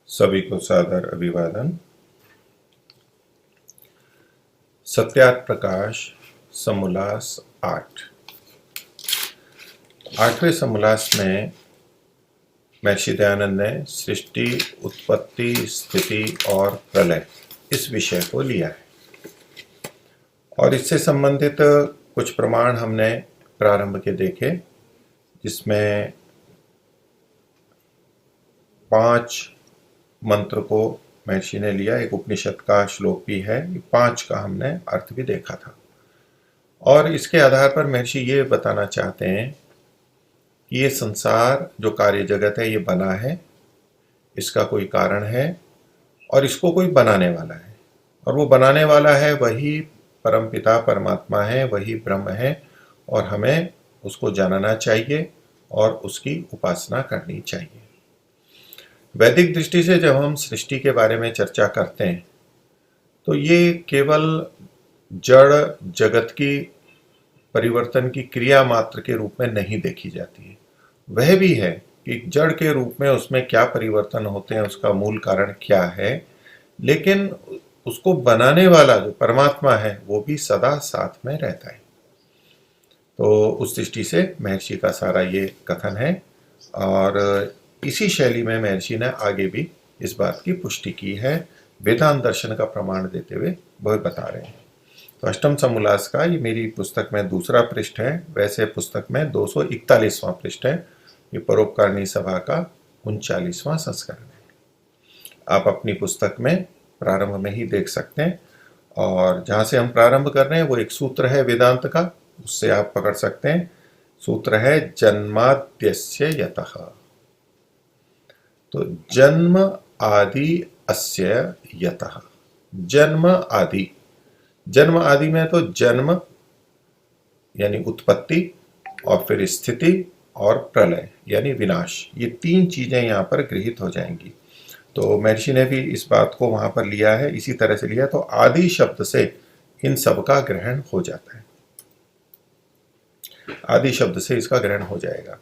सभी को सादर अभिवादन। सत्यार्थ प्रकाश समोल्लास 8वें समोल्लास में महर्षि दयानंद ने सृष्टि, उत्पत्ति, स्थिति और प्रलय इस विषय को लिया है और इससे संबंधित कुछ प्रमाण हमने प्रारंभ के देखे, जिसमें 5 मंत्र को महर्षि ने लिया। एक उपनिषद का श्लोक भी है, 5 का हमने अर्थ भी देखा था और इसके आधार पर महर्षि ये बताना चाहते हैं कि ये संसार जो कार्य जगत है ये बना है, इसका कोई कारण है और इसको कोई बनाने वाला है, और वो बनाने वाला है वही परमपिता परमात्मा है, वही ब्रह्म है और हमें उसको जानना चाहिए और उसकी उपासना करनी चाहिए। वैदिक दृष्टि से जब हम सृष्टि के बारे में चर्चा करते हैं तो ये केवल जड़ जगत की परिवर्तन की क्रिया मात्र के रूप में नहीं देखी जाती है। वह भी है कि जड़ के रूप में उसमें क्या परिवर्तन होते हैं, उसका मूल कारण क्या है, लेकिन उसको बनाने वाला जो परमात्मा है वो भी सदा साथ में रहता है। तो उस दृष्टि से महर्षि का सारा ये कथन है और इसी शैली में महर्षि ने आगे भी इस बात की पुष्टि की है, वेदांत दर्शन का प्रमाण देते हुए वह बता रहे हैं। तो अष्टम समोल्लास का ये मेरी पुस्तक में दूसरा पृष्ठ है, वैसे पुस्तक में 241वां पृष्ठ है। ये परोपकारिणी सभा का 39वां संस्करण है। आप अपनी पुस्तक में प्रारंभ में ही देख सकते हैं और जहाँ से हम प्रारंभ कर रहे हैं वो एक सूत्र है वेदांत का, उससे आप पकड़ सकते हैं। सूत्र है जन्माद्यस्य यतः। तो जन्म आदि अस्य यतः, जन्म आदि, जन्म आदि में तो जन्म यानी उत्पत्ति और फिर स्थिति और प्रलय यानी विनाश, ये 3 चीजें यहाँ पर गृहीत हो जाएंगी। तो महर्षि ने भी इस बात को वहां पर लिया है, इसी तरह से लिया। तो आदि शब्द से इन सब का ग्रहण हो जाता है, आदि शब्द से इसका ग्रहण हो जाएगा।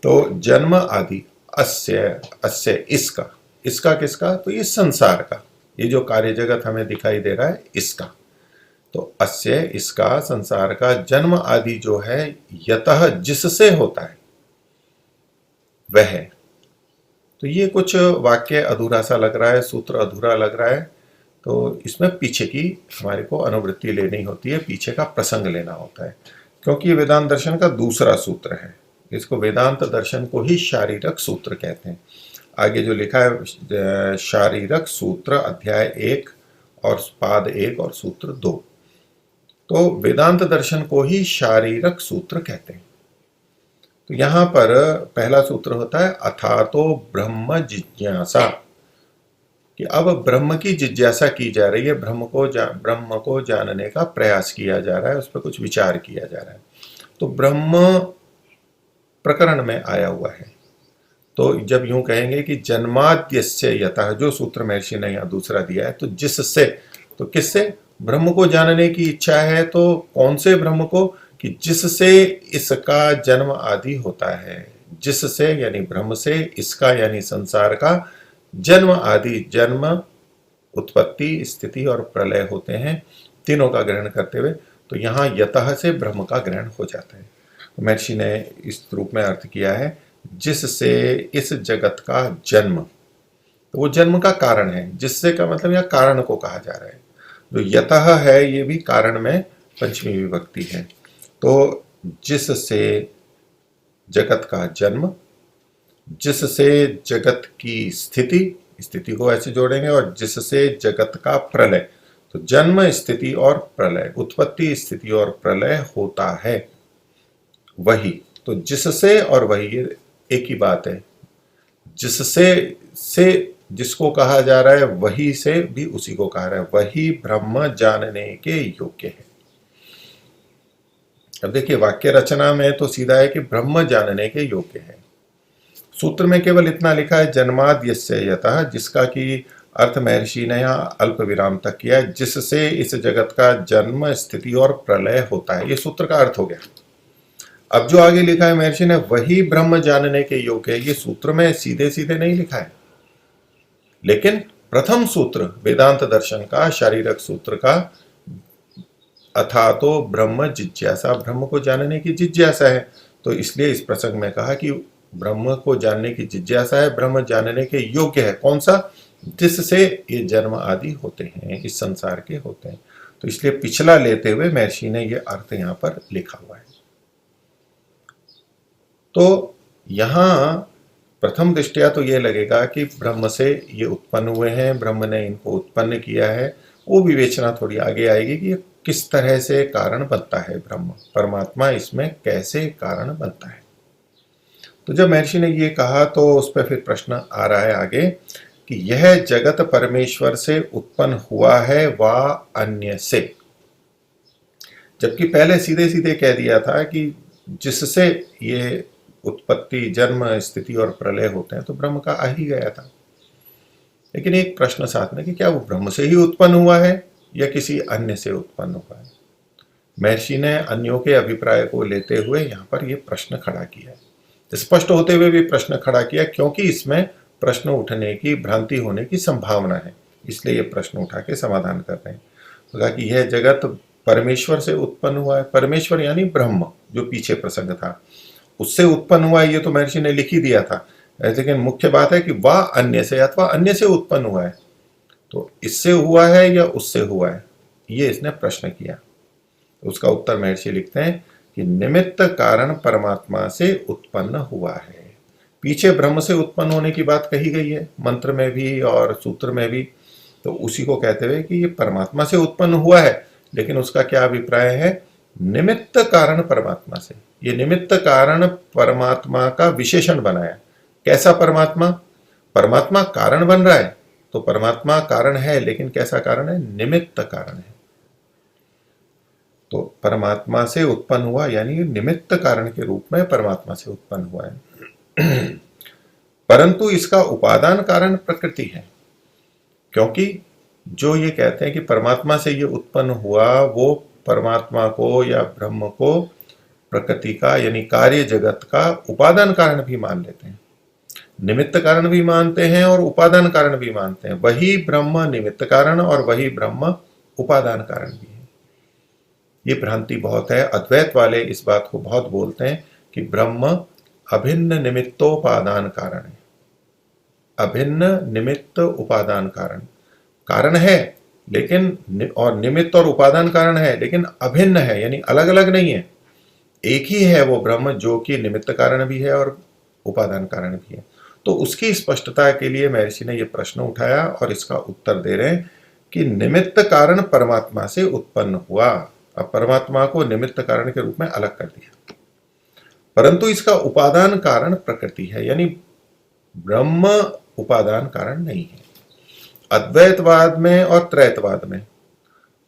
तो जन्म आदि अस्य, अस्य इसका, इसका किसका? तो इस संसार का, ये जो कार्य जगत हमें दिखाई दे रहा है इसका। तो अस्य इसका, संसार का, जन्म आदि जो है यतः जिससे होता है वह। तो ये कुछ वाक्य अधूरा सा लग रहा है, सूत्र अधूरा लग रहा है, तो इसमें पीछे की हमारे को अनुवृत्ति लेनी होती है, पीछे का प्रसंग लेना होता है, क्योंकि ये वेदांत दर्शन का दूसरा सूत्र है। इसको वेदांत दर्शन को ही शारीरक सूत्र कहते हैं। आगे जो लिखा है शारीरक सूत्र अध्याय 1 और पाद 1 और सूत्र 2, तो वेदांत दर्शन को ही शारीरक सूत्र कहते हैं। तो यहां पर पहला सूत्र होता है अथातो ब्रह्म जिज्ञासा, कि अब ब्रह्म की जिज्ञासा की जा रही है, ब्रह्म को जानने का प्रयास किया जा रहा है, उस पर कुछ विचार किया जा रहा है। तो ब्रह्म प्रकरण में आया हुआ है। तो जब यूं कहेंगे कि जन्माद्यस्य यतः, जो सूत्र महर्षि ने यहाँ दूसरा दिया है, तो जिससे, तो किससे? ब्रह्म को जानने की इच्छा है, तो कौन से ब्रह्म को? कि जिससे इसका जन्म आदि होता है, जिससे यानी ब्रह्म से, इसका यानी संसार का जन्म आदि, जन्म उत्पत्ति स्थिति और प्रलय होते हैं, तीनों का ग्रहण करते हुए। तो यहाँ यतः से ब्रह्म का ग्रहण हो जाता है। तो महर्षि ने इस रूप में अर्थ किया है जिससे इस जगत का जन्म, तो वो जन्म का कारण है। जिससे का मतलब यहाँ कारण को कहा जा रहा है। जो यतः है ये भी कारण में पंचमी विभक्ति है। तो जिससे जगत का जन्म, जिससे जगत की स्थिति, स्थिति को ऐसे जोड़ेंगे, और जिससे जगत का प्रलय। तो जन्म स्थिति और प्रलय, उत्पत्ति स्थिति और प्रलय होता है वही। तो जिससे और वही ये एक ही बात है। जिससे से जिसको कहा जा रहा है, वही से भी उसी को कहा रहा है, वही ब्रह्म जानने के योग्य है। अब देखिए वाक्य रचना में तो सीधा है कि ब्रह्म जानने के योग्य है। सूत्र में केवल इतना लिखा है जन्माद्यस्य यतः, जिसका की अर्थ महर्षि ने यहाँ अल्प विराम तक किया है, जिससे इस जगत का जन्म स्थिति और प्रलय होता है। ये सूत्र का अर्थ हो गया। अब जो आगे लिखा है महर्षि ने, वही ब्रह्म जानने के योग्य है, ये सूत्र में सीधे सीधे नहीं लिखा है। लेकिन प्रथम सूत्र वेदांत दर्शन का, शारीरक सूत्र का, अथा तो ब्रह्म जिज्ञासा, ब्रह्म को जानने की जिज्ञासा है। तो इसलिए इस प्रसंग में कहा कि ब्रह्म को जानने की जिज्ञासा है, ब्रह्म जानने के योग्य है। कौन सा? जिससे ये जन्म आदि होते हैं, इस संसार के होते हैं। तो इसलिए पिछला लेते हुए महर्षि ने ये अर्थ यहां पर लिखा हुआ है। तो यहां प्रथम दृष्टया तो ये लगेगा कि ब्रह्म से ये उत्पन्न हुए हैं, ब्रह्म ने इनको उत्पन्न किया है। वो विवेचना थोड़ी आगे आएगी कि किस तरह से कारण बनता है ब्रह्म, परमात्मा इसमें कैसे कारण बनता है। तो जब महर्षि ने ये कहा तो उस पर फिर प्रश्न आ रहा है आगे कि यह जगत परमेश्वर से उत्पन्न हुआ है वा अन्य से। जबकि पहले सीधे सीधे कह दिया था कि जिससे ये उत्पत्ति, जन्म, स्थिति और प्रलय होते हैं, तो ब्रह्म का आ ही गया था। लेकिन एक प्रश्न साथ में कि क्या वो ब्रह्म से ही उत्पन्न हुआ है या किसी अन्य से उत्पन्न हुआ है। महर्षि ने अन्यों के अभिप्राय को लेते हुए यहां पर यह प्रश्न खड़ा किया है। स्पष्ट होते हुए भी प्रश्न खड़ा किया क्योंकि इसमें प्रश्न उठने की, भ्रांति होने की संभावना है, इसलिए ये प्रश्न उठा के समाधान कर रहे हैं। तो कहा कि यह जगत परमेश्वर से उत्पन्न हुआ है। परमेश्वर यानी ब्रह्म, जो पीछे प्रसंग था, उससे उत्पन्न हुआ है, ये तो महर्षि ने लिख ही दिया था। लेकिन मुख्य बात है कि वह अन्य से अथवा अन्य से उत्पन्न हुआ है। तो इससे हुआ है या उससे हुआ है, ये इसने प्रश्न किया। उसका उत्तर महर्षि लिखते हैं कि निमित्त कारण परमात्मा से उत्पन्न हुआ है। पीछे ब्रह्म से उत्पन्न होने की बात कही गई है मंत्र में भी और सूत्र में भी, तो उसी को कहते हुए कि ये परमात्मा से उत्पन्न हुआ है। लेकिन उसका क्या अभिप्राय है? निमित्त कारण परमात्मा से। ये निमित्त कारण परमात्मा का विशेषण बनाया। कैसा परमात्मा? परमात्मा कारण बन रहा है, तो परमात्मा कारण है, लेकिन कैसा कारण है? निमित्त कारण है। तो परमात्मा से उत्पन्न हुआ यानी निमित्त कारण के रूप में परमात्मा से उत्पन्न हुआ है। परंतु इसका उपादान कारण प्रकृति है, क्योंकि जो ये कहते हैं कि परमात्मा से ये उत्पन्न हुआ, वो परमात्मा को या ब्रह्म को प्रकृति का यानी कार्य जगत का उपादान कारण भी मान लेते हैं। निमित्त कारण भी मानते हैं और उपादान कारण भी मानते हैं। वही ब्रह्म निमित्त कारण और वही ब्रह्म उपादान कारण भी है। ये भ्रांति बहुत है। अद्वैत वाले इस बात को बहुत बोलते हैं कि ब्रह्म अभिन्न निमित्तोपादान कारण है। अभिन्न निमित्त उपादान कारण, कारण है लेकिन, और निमित्त और उपादान कारण है लेकिन अभिन्न है, यानी अलग अलग नहीं है। एक ही है वो ब्रह्म जो कि निमित्त कारण भी है और उपादान कारण भी है। तो उसकी स्पष्टता के लिए महर्षि ने यह प्रश्न उठाया और इसका उत्तर दे रहे हैं कि निमित्त कारण परमात्मा से उत्पन्न हुआ। अब परमात्मा को निमित्त कारण के रूप में अलग कर दिया, परंतु इसका उपादान कारण प्रकृति है, यानी ब्रह्म उपादान कारण नहीं है। अद्वैतवाद में और त्रैतवाद में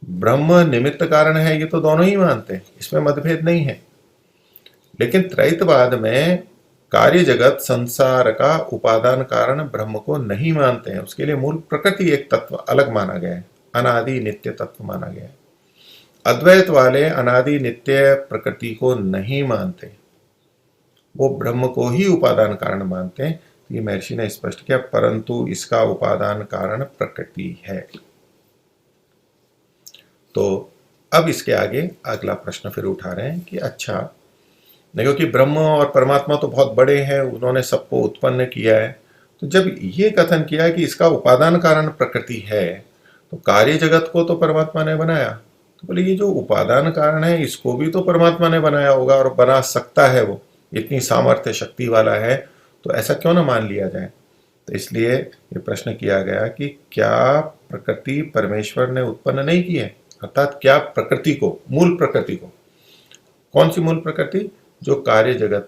ब्रह्म निमित्त कारण है, ये तो दोनों ही मानते हैं, इसमें मतभेद नहीं है। लेकिन त्रैतवाद में कार्य जगत संसार का उपादान कारण ब्रह्म को नहीं मानते हैं। उसके लिए मूल प्रकृति एक तत्व अलग माना गया है, अनादि नित्य तत्व माना गया है। अद्वैत वाले अनादि नित्य प्रकृति को नहीं मानते, वो ब्रह्म को ही उपादान कारण मानते हैं। ये महर्षि ने स्पष्ट किया, परंतु इसका उपादान कारण प्रकृति है। तो अब इसके आगे अगला प्रश्न फिर उठा रहे हैं कि अच्छा, देखो कि ब्रह्म और परमात्मा तो बहुत बड़े हैं, उन्होंने सबको उत्पन्न किया है। तो जब ये कथन किया कि इसका उपादान कारण प्रकृति है, तो कार्य जगत को तो परमात्मा ने बनाया, तो बोले ये जो उपादान कारण है इसको भी तो परमात्मा ने बनाया होगा और बना सकता है, वो इतनी सामर्थ्य शक्ति वाला है, तो ऐसा क्यों ना मान लिया जाए। तो इसलिए ये प्रश्न किया गया कि क्या प्रकृति परमेश्वर ने उत्पन्न नहीं की है, अर्थात क्या प्रकृति को, मूल प्रकृति को, कौन सी मूल प्रकृति? जो कार्य जगत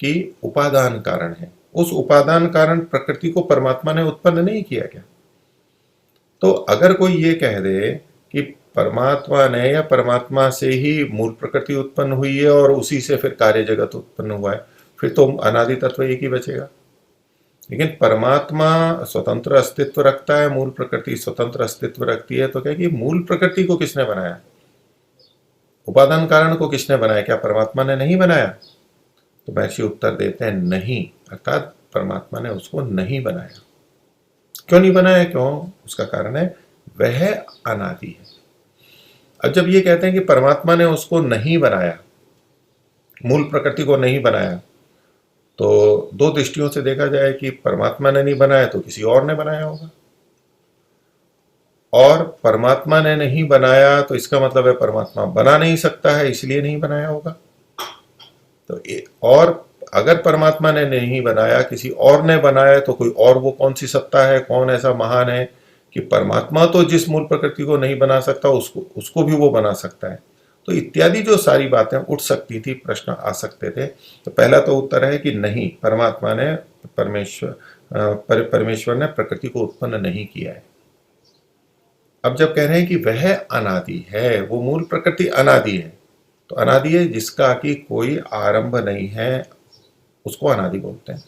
की उपादान कारण है, उस उपादान कारण प्रकृति को परमात्मा ने उत्पन्न नहीं किया क्या? तो अगर कोई ये कह दे कि परमात्मा ने या परमात्मा से ही मूल प्रकृति उत्पन्न हुई है और उसी से फिर कार्य जगत उत्पन्न हुआ है, फिर तो अनादि तत्व एक ही बचेगा। लेकिन परमात्मा स्वतंत्र अस्तित्व रखता है, मूल प्रकृति स्वतंत्र अस्तित्व रखती है, तो क्या कि मूल प्रकृति को किसने बनाया, उपादान कारण को किसने बनाया? क्या परमात्मा ने नहीं बनाया? तो महर्षि उत्तर देते हैं नहीं, अर्थात परमात्मा ने उसको नहीं बनाया। क्यों नहीं बनाया, क्यों? उसका कारण है वह अनादि है। अब जब ये कहते हैं कि परमात्मा ने उसको नहीं बनाया, मूल प्रकृति को नहीं बनाया, तो दो दृष्टियों से देखा जाए कि परमात्मा ने नहीं बनाया तो किसी और ने बनाया होगा, और परमात्मा ने नहीं बनाया तो इसका मतलब है परमात्मा बना नहीं सकता है, इसलिए नहीं बनाया होगा। तो और अगर परमात्मा ने नहीं बनाया, किसी और ने बनाया, तो कोई और वो कौन सी सत्ता है, कौन ऐसा महान है कि परमात्मा तो जिस मूल प्रकृति को नहीं बना सकता उसको भी वो बना सकता है। तो इत्यादि जो सारी बातें उठ सकती थी, प्रश्न आ सकते थे। तो पहला तो उत्तर है कि नहीं, परमात्मा ने परमेश्वर ने प्रकृति को उत्पन्न नहीं किया है। अब जब कह रहे हैं कि वह अनादि है, वो मूल प्रकृति अनादि है, तो अनादि है जिसका कि कोई आरंभ नहीं है, उसको अनादि बोलते हैं।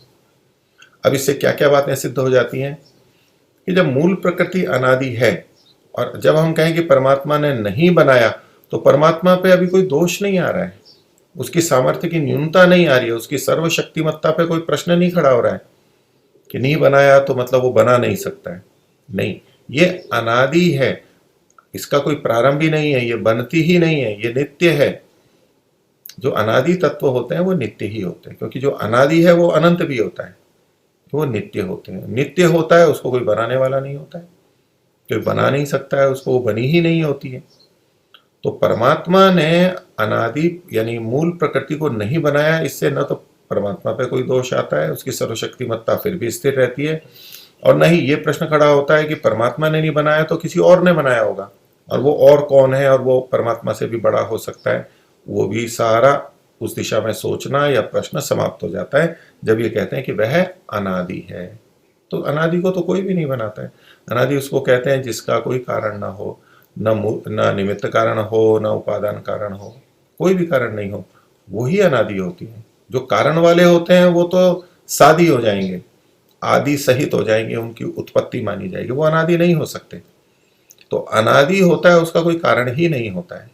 अब इससे क्या क्या बातें सिद्ध हो जाती हैं कि जब मूल प्रकृति अनादि है और जब हम कहें कि परमात्मा ने नहीं बनाया, तो परमात्मा पे अभी कोई दोष नहीं आ रहा है, उसकी सामर्थ्य की न्यूनता नहीं आ रही है, उसकी सर्वशक्तिमत्ता पे कोई प्रश्न नहीं खड़ा हो रहा है कि नहीं बनाया तो मतलब वो बना नहीं सकता है। नहीं, ये अनादि है, इसका कोई प्रारंभ ही नहीं है, ये बनती ही नहीं है, ये नित्य है। जो अनादि तत्व होते हैं वो नित्य ही होते हैं, क्योंकि जो अनादि है वो अनंत भी होता है, वो नित्य होते हैं। नित्य होता है उसको कोई बनाने वाला नहीं होता है, कोई बना नहीं सकता है उसको, वो बनी ही नहीं होती है। तो परमात्मा ने अनादि यानी मूल प्रकृति को नहीं बनाया, इससे न तो परमात्मा पे कोई दोष आता है, उसकी सर्वशक्तिमत्ता फिर भी स्थिर रहती है, और नहीं ये प्रश्न खड़ा होता है कि परमात्मा ने नहीं बनाया तो किसी और ने बनाया होगा, और वो और कौन है, और वो परमात्मा से भी बड़ा हो सकता है, वो भी सारा उस दिशा में सोचना या प्रश्न समाप्त हो जाता है जब ये कहते हैं कि वह अनादि है। तो अनादि को तो कोई भी नहीं बनाता है। अनादि उसको कहते हैं जिसका कोई कारण ना हो, न निमित्त कारण हो, न उपादान कारण हो, कोई भी कारण नहीं हो, वही अनादि होती है। जो कारण वाले होते हैं वो तो सादी हो जाएंगे, आदि सहित हो जाएंगे, उनकी उत्पत्ति मानी जाएगी, वो अनादि नहीं हो सकते। तो अनादि होता है उसका कोई कारण ही नहीं होता है।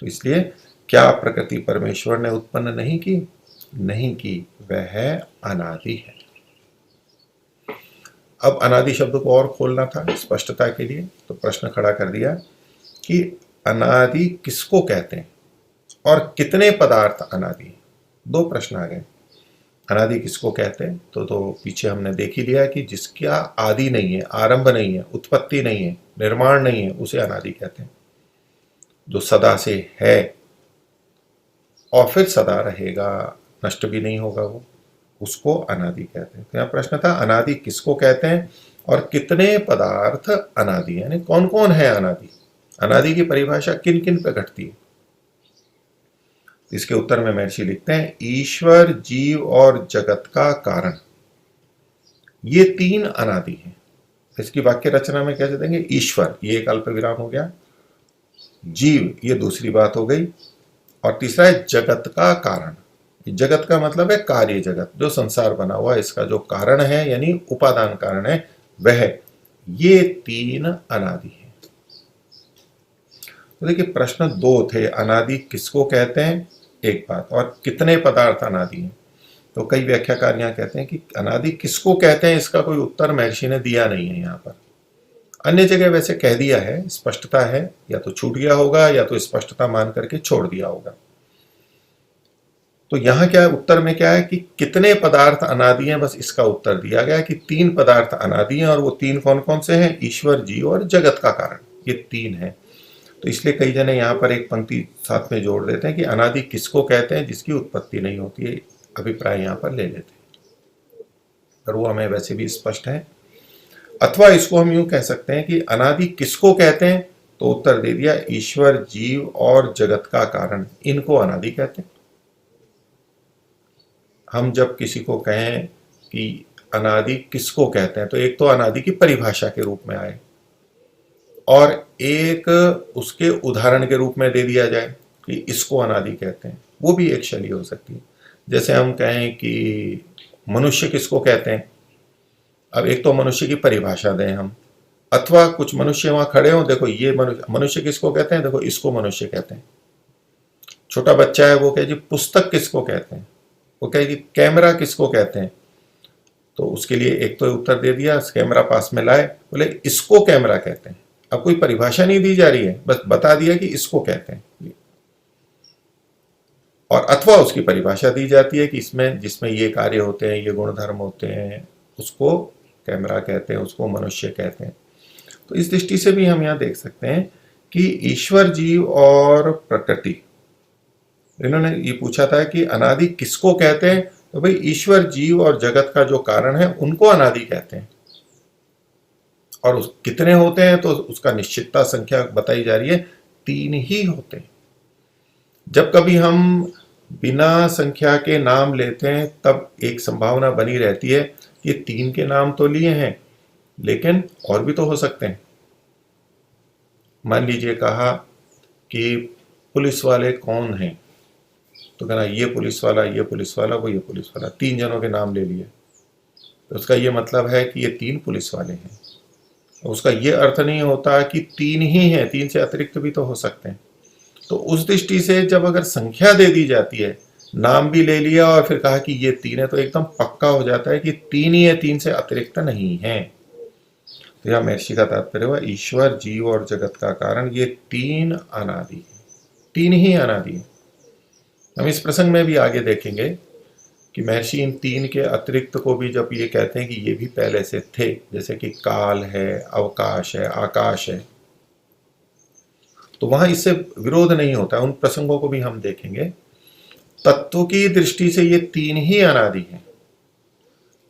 तो इसलिए क्या प्रकृति परमेश्वर ने उत्पन्न नहीं की? नहीं की, वह अनादि है। अब अनादि शब्द को और खोलना था स्पष्टता के लिए, तो प्रश्न खड़ा कर दिया कि अनादि किसको कहते हैं और कितने पदार्थ अनादि हैं। दो प्रश्न आ गए। अनादि किसको कहते हैं, तो पीछे हमने देख ही लिया कि जिसका आदि नहीं है, आरंभ नहीं है, उत्पत्ति नहीं है, निर्माण नहीं है, उसे अनादि कहते हैं। जो सदा से है और फिर सदा रहेगा, नष्ट भी नहीं होगा, वो उसको अनादि कहते हैं। तो यहाँ प्रश्न था अनादि किसको कहते हैं और कितने पदार्थ अनादि, यानी कौन कौन है अनादि, अनादि की परिभाषा किन किन पे घटती है। इसके उत्तर में महर्षि लिखते हैं ईश्वर, जीव और जगत का कारण, ये तीन अनादि हैं। इसकी वाक्य रचना में कैसे देंगे? ईश्वर, ये एक अल्प विराम हो गया, जीव ये दूसरी बात हो गई, और तीसरा है जगत का कारण। जगत का मतलब है कार्य जगत, जो संसार बना हुआ है, इसका जो कारण है यानी उपादान कारण है वह, ये तीन अनादि है। तो देखिए प्रश्न दो थे, अनादि किसको कहते हैं एक बात, और कितने पदार्थ अनादि हैं। तो कई व्याख्याकार यहाँ कहते हैं कि अनादि किसको कहते हैं इसका कोई उत्तर महर्षि ने दिया नहीं है। यहाँ पर अन्य जगह वैसे कह दिया है, स्पष्टता है, या तो छूट गया होगा या तो स्पष्टता मान करके छोड़ दिया होगा। तो यहाँ क्या है, उत्तर में क्या है कि कितने पदार्थ अनादि हैं, बस इसका उत्तर दिया गया है कि तीन पदार्थ अनादि हैं, और वो तीन कौन कौन से हैं? ईश्वर, जीव और जगत का कारण, ये तीन हैं। तो इसलिए कई जने यहाँ पर एक पंक्ति साथ में जोड़ देते हैं कि अनादि किसको कहते हैं जिसकी उत्पत्ति नहीं होती है, अभिप्राय यहाँ पर ले लेते हैं, पर वो हमें वैसे भी स्पष्ट है। अथवा इसको हम यूं कह सकते हैं कि अनादि किसको कहते हैं, तो उत्तर दे दिया ईश्वर, जीव और जगत का कारण, इनको अनादि कहते हैं। हम जब किसी को कहें कि अनादि किसको कहते हैं, तो एक तो अनादि की परिभाषा के रूप में आए, और एक उसके उदाहरण के रूप में दे दिया जाए कि इसको अनादि कहते हैं, वो भी एक शैली हो सकती है। जैसे हम कहें कि मनुष्य किसको कहते हैं, अब एक तो मनुष्य की परिभाषा दें हम, अथवा कुछ मनुष्य वहां खड़े हों, देखो ये मनुष्य किसको कहते हैं, देखो इसको मनुष्य कहते हैं। छोटा बच्चा है वो कहे जी पुस्तक किसको कहते हैं, वो कहे कि कैमरा किसको कहते हैं, तो उसके लिए एक तो उत्तर दे दिया, कैमरा पास में लाए, बोले इसको कैमरा कहते हैं। अब कोई परिभाषा नहीं दी जा रही है, बस बता दिया कि इसको कहते हैं, और अथवा उसकी परिभाषा दी जाती है कि इसमें जिसमें ये कार्य होते हैं, ये गुणधर्म होते हैं, उसको कैमरा कहते हैं, उसको मनुष्य कहते हैं। तो इस दृष्टि से भी हम यहाँ देख सकते हैं कि ईश्वर, जीव और प्रकृति, इन्होंने ये पूछा था कि अनादि किसको कहते हैं, तो भाई ईश्वर, जीव और जगत का जो कारण है उनको अनादि कहते हैं। और कितने होते हैं तो उसका निश्चितता संख्या बताई जा रही है, 3 ही होते हैं। जब कभी हम बिना संख्या के नाम लेते हैं तब एक संभावना बनी रहती है कि 3 के नाम तो लिए हैं लेकिन और भी तो हो सकते हैं। मान लीजिए कहा कि पुलिस वाले कौन हैं, तो कहना ये पुलिस वाला, ये पुलिस वाला, वो ये पुलिस वाला, 3 जनों के नाम ले लिए, तो उसका ये मतलब है कि ये 3 पुलिस वाले हैं। उसका ये अर्थ नहीं होता कि 3 ही हैं, 3 से अतिरिक्त भी तो हो सकते हैं। तो उस दृष्टि से जब अगर संख्या दे दी जाती है, नाम भी ले लिया और फिर कहा कि ये 3 है, तो एकदम पक्का हो जाता है कि 3 ही है, 3 से अतिरिक्त नहीं है। तो यह महर्षि का तात्पर्य हुआ ईश्वर, जीव और जगत का कारण, ये 3 अनादि है, 3 ही अनादि है। हम इस प्रसंग में भी आगे देखेंगे कि महर्षि इन 3 के अतिरिक्त को भी जब ये कहते हैं कि ये भी पहले से थे, जैसे कि काल है, अवकाश है, आकाश है, तो वहां इससे विरोध नहीं होता। उन प्रसंगों को भी हम देखेंगे। तत्व की दृष्टि से ये 3 ही अनादि हैं।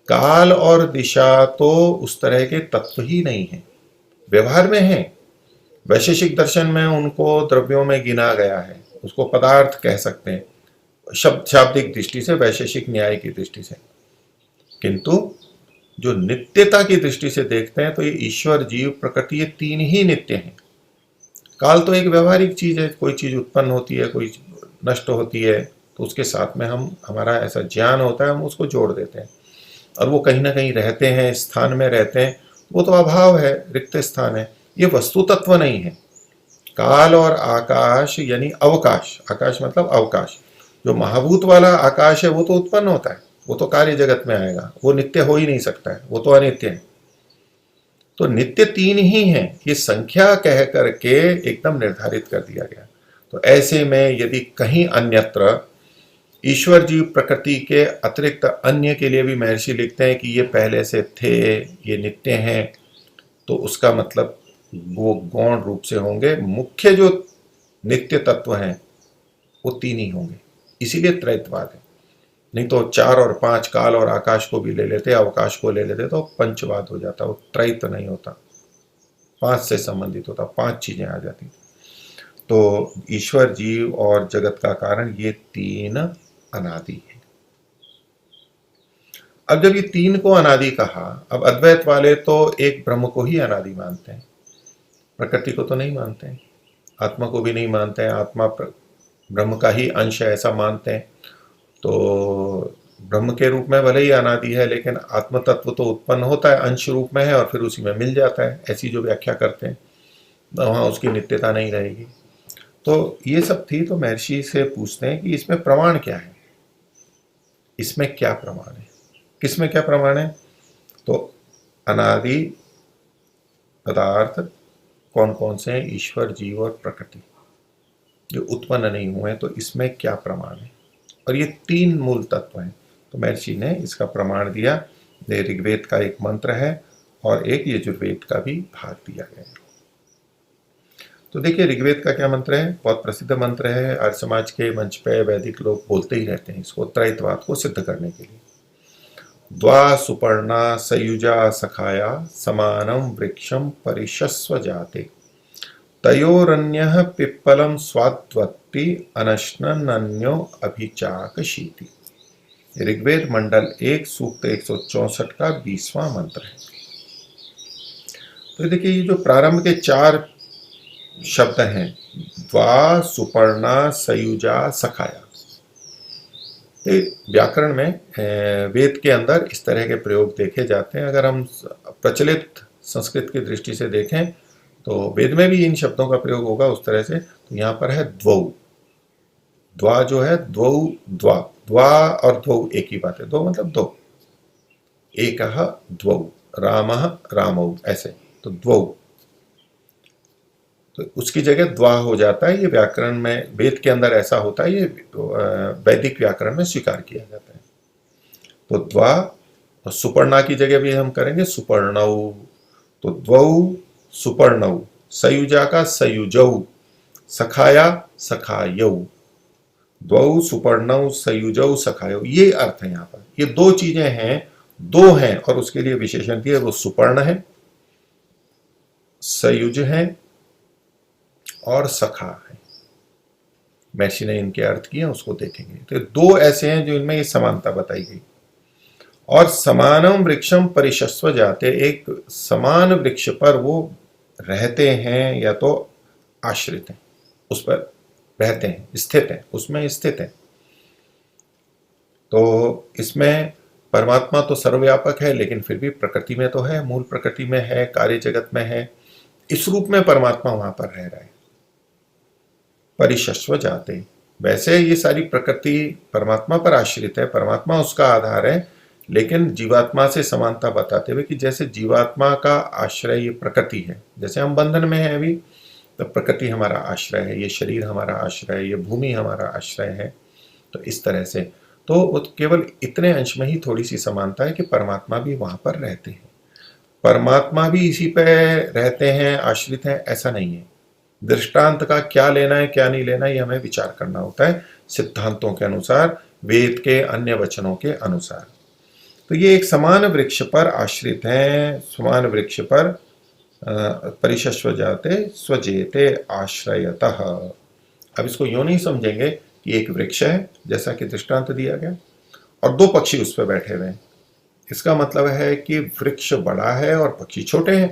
काल और दिशा तो उस तरह के तत्व ही नहीं है, व्यवहार में है। वैशेषिक दर्शन में उनको द्रव्यों में गिना गया है, उसको पदार्थ कह सकते हैं शाब्दिक दृष्टि से, वैशेषिक न्याय की दृष्टि से। किंतु जो नित्यता की दृष्टि से देखते हैं तो ये ईश्वर, जीव, प्रकृति, ये 3 ही नित्य हैं। काल तो एक व्यवहारिक चीज है, कोई चीज उत्पन्न होती है, कोई नष्ट होती है, तो उसके साथ में हमारा ऐसा ज्ञान होता है, हम उसको जोड़ देते हैं। और वो कहीं ना कहीं रहते हैं, स्थान में रहते हैं, वो तो अभाव है, रिक्त स्थान है, ये वस्तु तत्व नहीं है। काल और आकाश यानी अवकाश, आकाश मतलब अवकाश, जो महाभूत वाला आकाश है वो तो उत्पन्न होता है, वो तो कार्य जगत में आएगा, वो नित्य हो ही नहीं सकता है, वो तो अनित्य है। तो नित्य 3 ही हैं, ये संख्या कह करके एकदम निर्धारित कर दिया गया। तो ऐसे में यदि कहीं अन्यत्र ईश्वर, जीव, प्रकृति के अतिरिक्त अन्य के लिए भी महर्षि लिखते हैं कि ये पहले से थे, ये नित्य हैं, तो उसका मतलब वो गौण रूप से होंगे। मुख्य जो नित्य तत्व हैं वो 3 ही होंगे, इसीलिए त्रैतवाद है। नहीं तो 4 और 5, काल और आकाश को भी ले लेते, अवकाश को ले लेते, तो पंचवाद हो जाता, वो त्रैत नहीं होता, 5 से संबंधित होता, 5 चीजें आ जाती। तो ईश्वर, जीव और जगत का कारण, ये 3 अनादि है। अब जब ये 3 को अनादि कहा, अब अद्वैत वाले तो एक ब्रह्म को ही अनादि मानते हैं, प्रकृति को तो नहीं मानते हैं, आत्मा को भी नहीं मानते हैं, आत्मा ब्रह्म का ही अंश है ऐसा मानते हैं। तो ब्रह्म के रूप में भले ही अनादि है, लेकिन आत्म तत्व तो उत्पन्न होता है, अंश रूप में है और फिर उसी में मिल जाता है, ऐसी जो व्याख्या करते हैं, वहां उसकी नित्यता नहीं रहेगी। तो ये सब थी। तो महर्षि से पूछते हैं कि इसमें प्रमाण क्या है, इसमें क्या प्रमाण है, किसमें क्या प्रमाण है। तो अनादि पदार्थ कौन कौन से हैं, ईश्वर, जीव और प्रकृति, जो उत्पन्न नहीं हुए, तो इसमें क्या प्रमाण है। और ये 3 मूल तत्व हैं। तो महर्षि ने इसका प्रमाण दिया। ये ऋग्वेद का एक मंत्र है और एक यजुर्वेद का भी भाग दिया गया है। तो देखिए ऋग्वेद का क्या मंत्र है, बहुत प्रसिद्ध मंत्र है, आर्य समाज के मंच पे वैदिक लोग बोलते ही रहते हैं इसको, त्रैतवाद को सिद्ध करने के लिए। द्वा सुपर्णा सयुजा सखाया समानम वृक्षम परिशस्व जाते तयोरन्यः पिप्पलम स्वाद्वत्ति अनश्नन्यो अभिचाकशीति। ऋग्वेद मंडल 1 सूक्त 164 का 20वां मंत्र है। तो देखिए ये जो प्रारंभ के 4 शब्द हैं, द्वा सुपर्णा सयुजा सखाया, तो व्याकरण में वेद के अंदर इस तरह के प्रयोग देखे जाते हैं। अगर हम प्रचलित संस्कृत की दृष्टि से देखें तो वेद में भी इन शब्दों का प्रयोग होगा उस तरह से। तो यहाँ पर है द्वौ, द्वा जो है द्वौ, द्वा, द्वा और द्वौ एक ही बात है, दो मतलब दो, एकः द्वौ, रामः रामौ, ऐसे। तो द्वौ, तो उसकी जगह द्वा हो जाता है। ये व्याकरण में, वेद के अंदर ऐसा होता है, ये वैदिक व्याकरण में स्वीकार किया जाता है। तो द्वा, और सुपर्णा की जगह भी हम करेंगे सुपर्णौ। तो द्वौ सुपर्णौ, सयुजा का सयुजौ, सखाया सखायौ, द्वौ सुपर्णौ सयुजौ सखायौ, ये अर्थ है यहाँ पर। ये दो चीजें हैं, दो हैं, और उसके लिए विशेषण दिया, वो सुपर्ण है, सयुज है और सखा है। महर्षि ने इनके अर्थ किए, उसको देखेंगे। तो दो ऐसे हैं जो इनमें ये समानता बताई गई। और समानम वृक्षम परिशस्व जाते, एक समान वृक्ष पर वो रहते हैं या तो आश्रित हैं, उस पर रहते हैं, स्थित हैं, उसमें स्थित हैं। तो इसमें परमात्मा तो सर्वव्यापक है, लेकिन फिर भी प्रकृति में तो है, मूल प्रकृति में है, कार्य जगत में है। इस रूप में परमात्मा वहां पर रह रहा है। परिशस्व जाते, वैसे ये सारी प्रकृति परमात्मा पर आश्रित है, परमात्मा उसका आधार है, लेकिन जीवात्मा से समानता बताते हुए कि जैसे जीवात्मा का आश्रय ये प्रकृति है, जैसे हम बंधन में हैं अभी, तो प्रकृति हमारा आश्रय है, ये शरीर हमारा आश्रय है, ये भूमि हमारा आश्रय है। तो इस तरह से तो केवल इतने अंश में ही थोड़ी सी समानता है कि परमात्मा भी वहां पर रहते हैं, परमात्मा भी इसी पे रहते हैं, आश्रित हैं, ऐसा नहीं है। दृष्टांत का क्या लेना है क्या नहीं लेना, ये हमें विचार करना होता है सिद्धांतों के अनुसार, वेद के अन्य वचनों के अनुसार। तो ये एक समान वृक्ष पर आश्रित हैं, समान वृक्ष पर परिशस्व जाते स्वजेते आश्रयतः। अब इसको यूं नहीं समझेंगे कि एक वृक्ष है जैसा कि दृष्टांत दिया गया और दो पक्षी उस पर बैठे हुए हैं। इसका मतलब है कि वृक्ष बड़ा है और पक्षी छोटे हैं,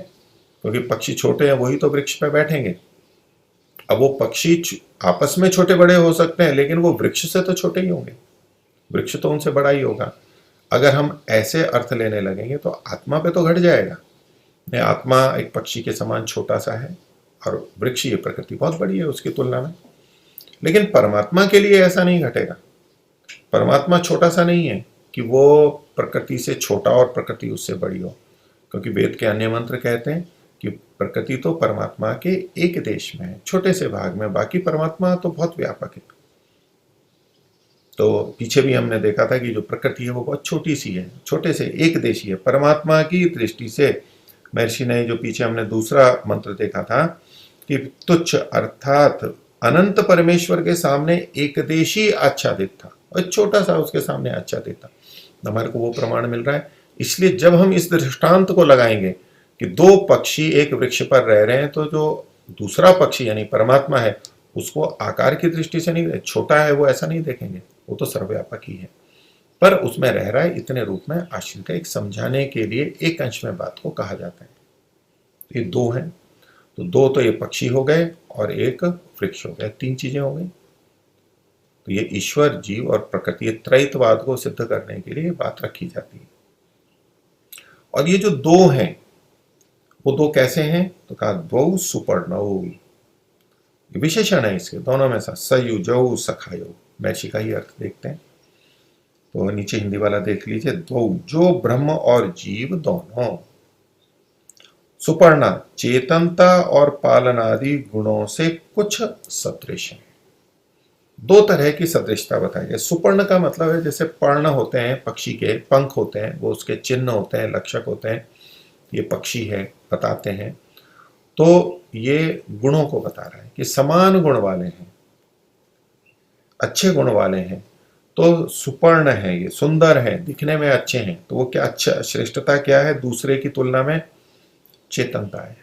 क्योंकि पक्षी छोटे हैं वही तो वृक्ष पर बैठेंगे। अब वो पक्षी आपस में छोटे बड़े हो सकते हैं, लेकिन वो वृक्ष से तो छोटे ही होंगे, वृक्ष तो उनसे बड़ा ही होगा। अगर हम ऐसे अर्थ लेने लगेंगे तो आत्मा पे तो घट जाएगा। आत्मा एक पक्षी के समान छोटा सा है और वृक्ष, ये प्रकृति बहुत बड़ी है उसकी तुलना में। लेकिन परमात्मा के लिए ऐसा नहीं घटेगा। परमात्मा छोटा सा नहीं है कि वो प्रकृति से छोटा और प्रकृति उससे बड़ी हो, क्योंकि वेद के अन्य मंत्र कहते हैं कि प्रकृति तो परमात्मा के एक देश में है, छोटे से भाग में, बाकी परमात्मा तो बहुत व्यापक है। तो पीछे भी हमने देखा था कि जो प्रकृति है वो बहुत छोटी सी है, छोटे से एक देशी है। परमात्मा की दृष्टि से महर्षि ने जो पीछे हमने दूसरा मंत्र देखा था कि तुच्छ अर्थात अनंत परमेश्वर के सामने एक देशी आच्छादित था, और छोटा सा उसके सामने आच्छादित था। हमारे को वो प्रमाण मिल रहा है। इसलिए जब हम इस दृष्टांत को लगाएंगे कि दो पक्षी एक वृक्ष पर रह रहे हैं, तो जो दूसरा पक्षी यानी परमात्मा है उसको आकार की दृष्टि से नहीं, छोटा है वो ऐसा नहीं देखेंगे, वो तो सर्वव्यापक ही है, पर उसमें रह रहा है, इतने रूप में आश्रित है। एक समझाने के लिए एक अंश में बात को कहा जाता है। ये दो हैं, तो दो तो ये पक्षी हो गए और एक वृक्ष हो गए, तीन चीजें हो गई। तो ये ईश्वर, जीव और प्रकृति, त्रैतवाद को सिद्ध करने के लिए बात रखी जाती है। और ये जो दो हैं वो दो कैसे हैं, तो कहा द्वौ सुपर्णौ, विशेषण है इसके दोनों में सा, सयुजौ सखायो। महर्षि का ही अर्थ देखते हैं, तो नीचे हिंदी वाला देख लीजिए। द्वौ, जो ब्रह्म और जीव दोनों, सुपर्णा, चेतनता और पालनादि गुणों से कुछ सदृश है। दो तरह की सदृशता बताई है। सुपर्ण का मतलब है जैसे पर्ण होते हैं पक्षी के, पंख होते हैं, वो उसके चिन्ह होते हैं, लक्षक होते हैं, ये पक्षी है बताते हैं। तो ये गुणों को बता रहा है कि समान गुण वाले हैं, अच्छे गुण वाले हैं। तो सुपर्ण है, ये सुंदर है, दिखने में अच्छे हैं। तो वो क्या अच्छा, श्रेष्ठता क्या है दूसरे की तुलना में? चेतनता है।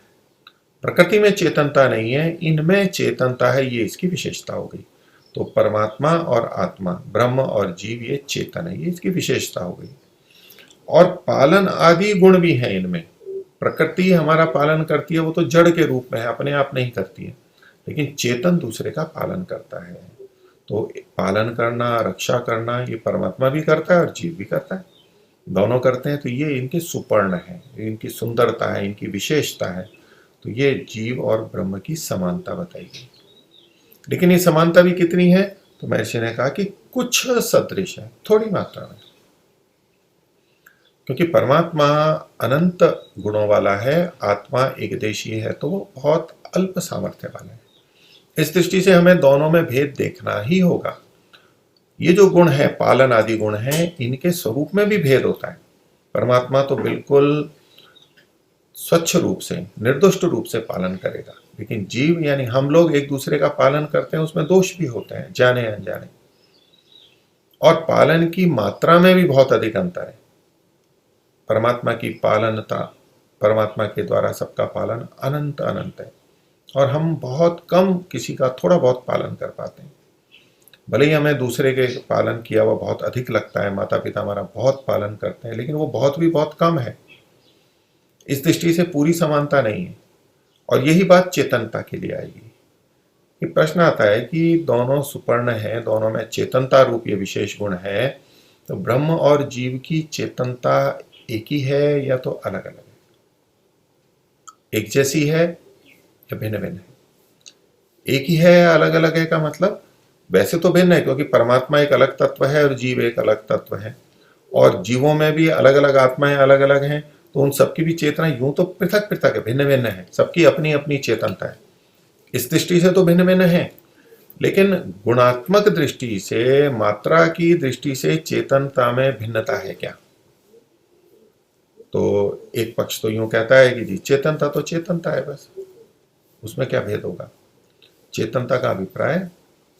प्रकृति में चेतनता नहीं है, इनमें चेतनता है, ये इसकी विशेषता हो गई। तो परमात्मा और आत्मा, ब्रह्म और जीव, ये चेतन है, ये इसकी विशेषता हो गई। और पालन आदि गुण भी हैं इनमें। प्रकृति हमारा पालन करती है, वो तो जड़ के रूप में है, अपने आप नहीं करती है, लेकिन चेतन दूसरे का पालन करता है। तो पालन करना, रक्षा करना, ये परमात्मा भी करता है और जीव भी करता है, दोनों करते हैं। तो ये इनके सुपर्ण है, इनकी सुंदरता है, इनकी विशेषता है। तो ये जीव और ब्रह्म की समानता बताई गई। लेकिन ये समानता भी कितनी है? तो महर्षि ने कहा कि कुछ सदृश है, थोड़ी मात्रा में। क्योंकि परमात्मा अनंत गुणों वाला है, आत्मा एकदेशी है, तो वो बहुत अल्प सामर्थ्य वाला है। इस दृष्टि से हमें दोनों में भेद देखना ही होगा। ये जो गुण है, पालन आदि गुण है, इनके स्वरूप में भी भेद होता है। परमात्मा तो बिल्कुल स्वच्छ रूप से, निर्दोष रूप से पालन करेगा, लेकिन जीव यानी हम लोग एक दूसरे का पालन करते हैं, उसमें दोष भी होते हैं, जाने अनजाने। और पालन की मात्रा में भी बहुत अधिक अंतर है। परमात्मा की पालनता, परमात्मा के द्वारा सबका पालन अनंत अनंत है, और हम बहुत कम किसी का थोड़ा बहुत पालन कर पाते हैं। भले ही हमें दूसरे के पालन किया हुआ बहुत अधिक लगता है, माता पिता हमारा बहुत पालन करते हैं, लेकिन वो बहुत भी बहुत कम है। इस दृष्टि से पूरी समानता नहीं है। और यही बात चेतनता के लिए आएगी। ये प्रश्न आता है कि दोनों सुपर्ण हैं, दोनों में चेतनता रूप ये विशेष गुण है, तो ब्रह्म और जीव की चेतनता एक ही है या तो अलग अलग है, एक जैसी है या भिन्न भिन्न है? एक ही है या अलग अलग है का मतलब वैसे तो भिन्न है, क्योंकि परमात्मा एक अलग तत्व है और जीव एक अलग तत्व है, और जीवों में भी अलग अलग आत्माएं अलग अलग हैं, तो उन सबकी भी चेतना यूं तो पृथक पृथक है, भिन्न भिन्न है, सबकी अपनी अपनी चेतनता है। इस दृष्टि से तो भिन्न भिन्न है, लेकिन गुणात्मक दृष्टि से, मात्रा की दृष्टि से चेतनता में भिन्नता है क्या? तो एक पक्ष तो यूं कहता है कि जी चेतनता तो चेतनता है, बस उसमें क्या भेद होगा। चेतनता का अभिप्राय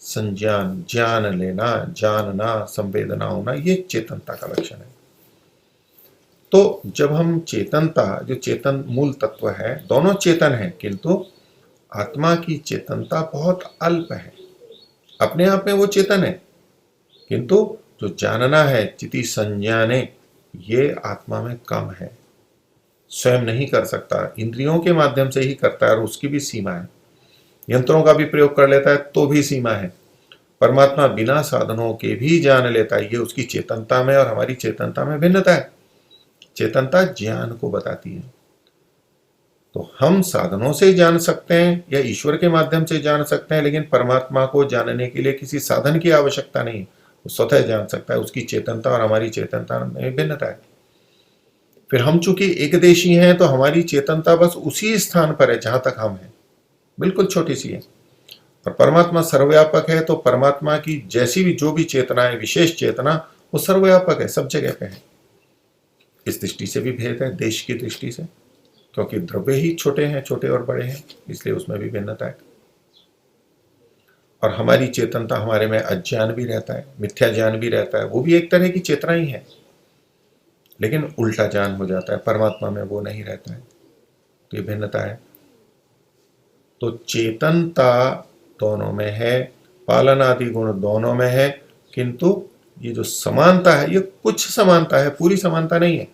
संज्ञान, ज्ञान लेना, जानना, संवेदना होना, ये चेतनता का लक्षण है। तो जब हम चेतनता, जो चेतन मूल तत्व है, दोनों चेतन है, किंतु आत्मा की चेतनता बहुत अल्प है। अपने आप में वो चेतन है, किंतु जो जानना है, चिति संज्ञाने, ये आत्मा में कम है, स्वयं नहीं कर सकता, इंद्रियों के माध्यम से ही करता है, और उसकी भी सीमा है। यंत्रों का भी प्रयोग कर लेता है तो भी सीमा है। परमात्मा बिना साधनों के भी जान लेता है, ये उसकी चेतनता में और हमारी चेतनता में भिन्नता है। चेतनता ज्ञान को बताती है। तो हम साधनों से जान सकते हैं या ईश्वर के माध्यम से जान सकते हैं, लेकिन परमात्मा को जानने के लिए किसी साधन की आवश्यकता नहीं, वो स्वतः जान सकता है। उसकी चेतनता और हमारी चेतनता में भिन्नता है। फिर हम चूंकि एकदेशी हैं, तो हमारी चेतनता बस उसी स्थान पर है जहां तक हम हैं, बिल्कुल छोटी सी है। और परमात्मा सर्वव्यापक है, तो परमात्मा की जैसी भी जो भी चेतना है, विशेष चेतना, वो सर्वव्यापक है, सब जगह पे है। इस दृष्टि से भी भेद है, देश की दृष्टि से, क्योंकि द्रव्य ही छोटे हैं, छोटे और बड़े हैं, इसलिए उसमें भी भिन्नता है। और हमारी चेतनता, हमारे में अज्ञान भी रहता है, मिथ्या ज्ञान भी रहता है, वो भी एक तरह की चेतना ही है, लेकिन उल्टा ज्ञान हो जाता है, परमात्मा में वो नहीं रहता है। तो ये भिन्नता है। तो चेतनता दोनों में है, पालन आदि गुण दोनों में है, किंतु ये जो समानता है, ये कुछ समानता है, पूरी समानता नहीं है।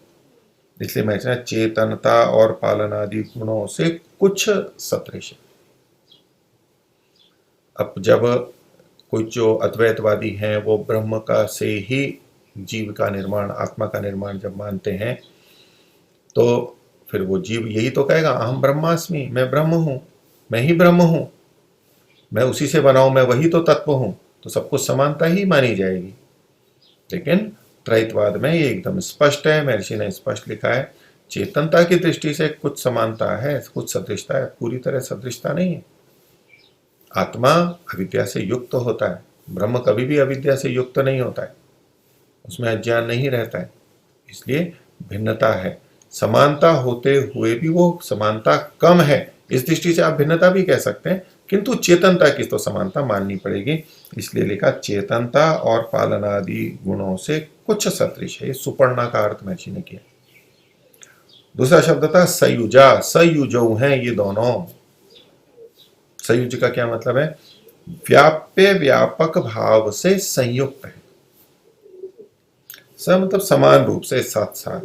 इसलिए मैं चेतनता और पालन आदि गुणों से कुछ सदृश है। अब जब कोई जो अद्वैतवादी हैं, वो ब्रह्म का से ही जीव का निर्माण, आत्मा का निर्माण जब मानते हैं, तो फिर वो जीव यही तो कहेगा, अहम ब्रह्मास्मि, मैं ब्रह्म हूं, मैं ही ब्रह्म हूं, मैं उसी से बना हूं, मैं वही तो तत्व हूं। तो सब कुछ समानता ही मानी जाएगी। लेकिन त्रैतवाद में ये एकदम स्पष्ट है, महर्षि ने स्पष्ट लिखा है, चेतनता की दृष्टि से कुछ समानता है, कुछ सदृशता है, पूरी तरह सदृशता नहीं है। आत्मा अविद्या से युक्त होता है, ब्रह्म कभी भी अविद्या से युक्त नहीं होता है, उसमें अज्ञान नहीं रहता है, इसलिए भिन्नता है। समानता होते हुए भी वो समानता कम है, इस दृष्टि से आप भिन्नता भी कह सकते हैं, किंतु चेतनता की तो समानता माननी पड़ेगी। इसलिए लिखा चेतनता और पालन आदि गुणों से कुछ सदृश है। सुपर्णा का अर्थ महर्षि ने किया। दूसरा शब्द था सयुजा, सयुजौ हैं ये दोनों। सयुज का क्या मतलब है? व्याप्य व्यापक भाव से संयुक्त है। स मतलब समान रूप से साथ साथ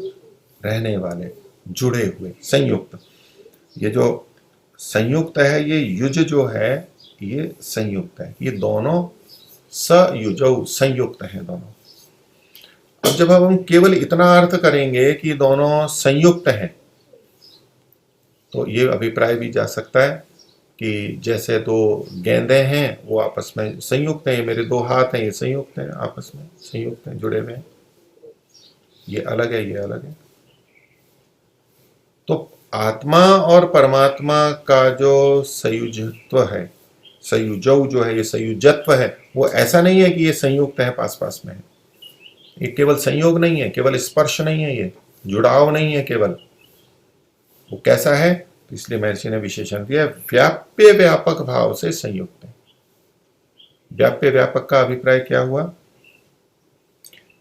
रहने वाले, जुड़े हुए, संयुक्त। ये जो संयुक्त है, ये युज जो है, ये संयुक्त है, ये दोनों सयुजौ, संयुक्त है दोनों। अब जब हम केवल इतना अर्थ करेंगे कि दोनों संयुक्त हैं, तो ये अभिप्राय भी जा सकता है कि जैसे दो गेंदे हैं, वो आपस में संयुक्त हैं, ये मेरे दो हाथ हैं, ये संयुक्त हैं, आपस में संयुक्त हैं, जुड़े हुए हैं। ये अलग है, ये अलग है। तो आत्मा और परमात्मा का जो संयुजत्व है, संयुजव जो है, ये संयुजत्व है, वो ऐसा नहीं है कि ये संयुक्त है, पास पास में है। ये केवल संयोग नहीं है, केवल स्पर्श नहीं है, ये जुड़ाव नहीं है केवल। वो कैसा है? इसलिए महर्षि ने विशेषण दिया, व्याप्य व्यापक भाव से संयुक्त है। व्याप्य व्यापक का अभिप्राय क्या हुआ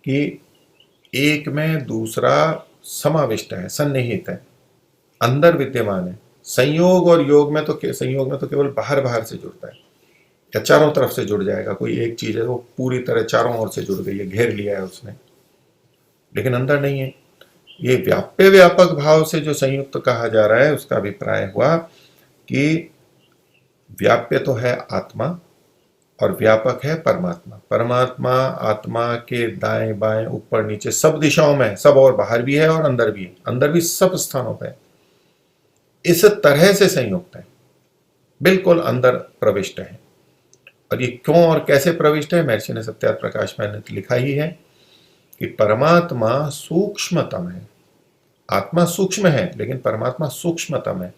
कि एक में दूसरा समाविष्ट है, सन्निहित है, अंदर विद्यमान है। संयोग और योग में तो संयोग में तो केवल बाहर बाहर से जुड़ता है या चारों तरफ से जुड़ जाएगा। कोई एक चीज है वो पूरी तरह चारों ओर से जुड़ गई है, घेर लिया है उसने, लेकिन अंदर नहीं है। ये व्याप्य व्यापक भाव से जो संयुक्त कहा जा रहा है, उसका अभिप्राय हुआ कि व्याप्य तो है आत्मा और व्यापक है परमात्मा। परमात्मा आत्मा के दाएं बाएं ऊपर नीचे सब दिशाओं में है, सब, और बाहर भी है और अंदर भी है, अंदर भी सब स्थानों पर है। इस तरह से संयुक्त है, बिल्कुल अंदर प्रविष्ट है। और ये क्यों और कैसे प्रविष्ट है, महर्षि ने सत्यार्थ प्रकाश में लिखा ही है कि परमात्मा सूक्ष्मतम है। आत्मा सूक्ष्म है लेकिन परमात्मा सूक्ष्मतम है।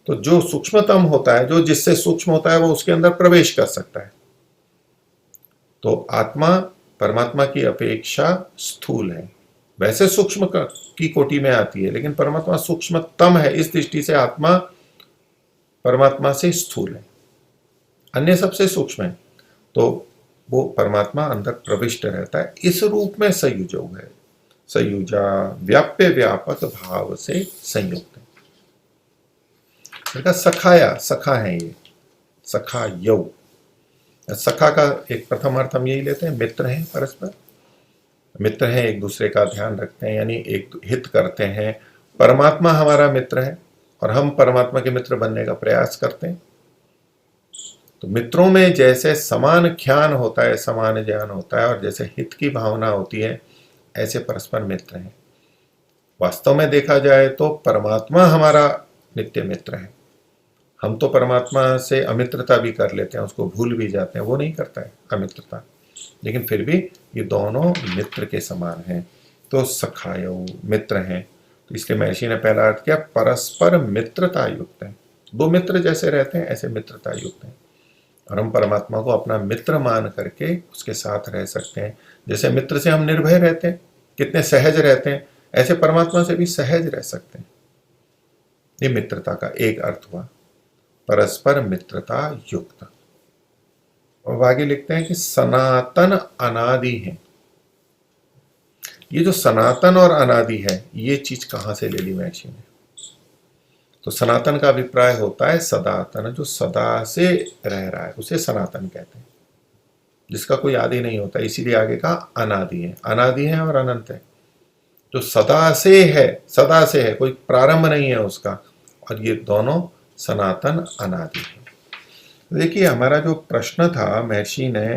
तो जो सूक्ष्मतम होता है, जो जिससे सूक्ष्म होता है, वो उसके अंदर प्रवेश कर सकता है। तो आत्मा परमात्मा की अपेक्षा स्थूल है, वैसे सूक्ष्म की कोटि में आती है, लेकिन परमात्मा सूक्ष्मतम है। इस दृष्टि से आत्मा परमात्मा से स्थूल है, अन्य सबसे सूक्ष्म है। तो वो परमात्मा अंदर प्रविष्ट रहता है, इस रूप में संयुजो है। संयुजा व्याप्य व्यापक भाव से संयुक्त है। सखाया, सखा है ये, सखा यौ। सखा का एक प्रथम अर्थ हम यही लेते हैं, मित्र हैं, परस्पर मित्र हैं, एक दूसरे का ध्यान रखते हैं, यानी एक हित करते हैं। परमात्मा हमारा मित्र है और हम परमात्मा के मित्र बनने का प्रयास करते हैं। तो मित्रों में जैसे समान ख्यान होता है, समान ज्ञान होता है, और जैसे हित की भावना होती है, ऐसे परस्पर मित्र हैं। वास्तव में देखा जाए तो परमात्मा हमारा नित्य मित्र है। हम तो परमात्मा से अमित्रता भी कर लेते हैं, उसको भूल भी जाते हैं, वो नहीं करता है अमित्रता, लेकिन फिर भी ये दोनों मित्र के समान हैं। तो सखायो, मित्र हैं। तो इसलिए महर्षि ने पहला अर्थ किया, परस्पर मित्रता युक्त है। दो मित्र जैसे रहते हैं ऐसे मित्रता युक्त हैं, और हम परमात्मा को अपना मित्र मान करके उसके साथ रह सकते हैं। जैसे मित्र से हम निर्भय रहते हैं, कितने सहज रहते हैं, ऐसे परमात्मा से भी सहज रह सकते हैं। ये मित्रता का एक अर्थ हुआ, परस्पर मित्रता युक्त। और आगे लिखते हैं कि सनातन अनादि है। ये जो सनातन और अनादि है, ये चीज कहां से ले ली महर्षि ने? तो सनातन का अभिप्राय होता है सदातन, जो सदा से रह रहा है उसे सनातन कहते हैं, जिसका कोई आदि नहीं होता। इसीलिए आगे का अनादि है। अनादि है और अनंत है, जो सदा से है, सदा से है, कोई प्रारंभ नहीं है उसका। और ये दोनों सनातन अनादि है। देखिए, हमारा जो प्रश्न था महर्षि ने